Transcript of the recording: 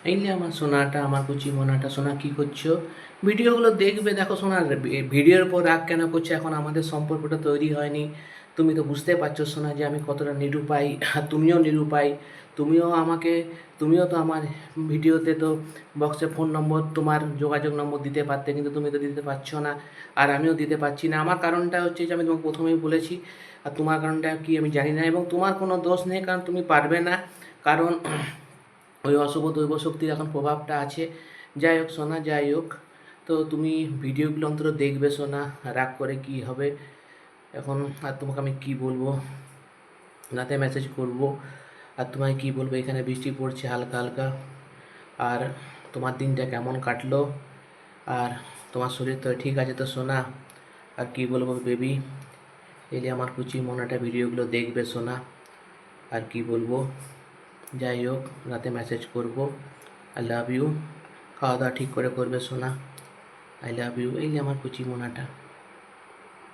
এই নিয়ে আমার সোনাটা, আমার কুচি মোনাটা, সোনা কী করছো? ভিডিওগুলো দেখবে, দেখো সোনা, ভিডিওর পর রাগ কেন করছো? এখন আমাদের সম্পর্কটা তৈরি হয়নি। তুমি তো বুঝতে পারছো সোনা যে আমি কতটা নিরুপায়, আর তুমিও নিরুপায়। তুমিও আমাকে, তুমিও তো আমার ভিডিওতে তো বক্সে ফোন নম্বর, তোমার যোগাযোগ নম্বর দিতে পারতে, কিন্তু তুমি তো দিতে পারছো না। আর আমিও দিতে পারছি না। আমার কারণটা হচ্ছে যে আমি তোমাকে প্রথমেই বলেছি, আর তোমার কারণটা কি আমি জানি না, এবং তোমার কোনো দোষ নেই, কারণ তুমি পারবে না। কারণ ওই অশুভ দৈব শক্তির এখন প্রভাবটা আছে। যাই হোক সোনা, যাই হোক, তো তুমি ভিডিওগুলো অন্তত দেখবে সোনা। রাগ করে কি হবে এখন? আর তোমাকে আমি কি বলবো? রাতে মেসেজ করব, আর তোমায় কি বলবো, এখানে বৃষ্টি পড়ছে হালকা হালকা। আর তোমার দিনটা কেমন কাটলো? আর তোমার শরীর তো ঠিক আছে তো সোনা? আর কি বলবো বেবি, এলে আমার কুচি মোনাটা ভিডিওগুলো দেখবে সোনা। আর কি বলবো, যাই হোক, রাতে মেসেজ করব। I love you. খাওয়া দাওয়া ঠিক করে করবে সোনা। I love you. এই যে আমার কুচি মোনাটা।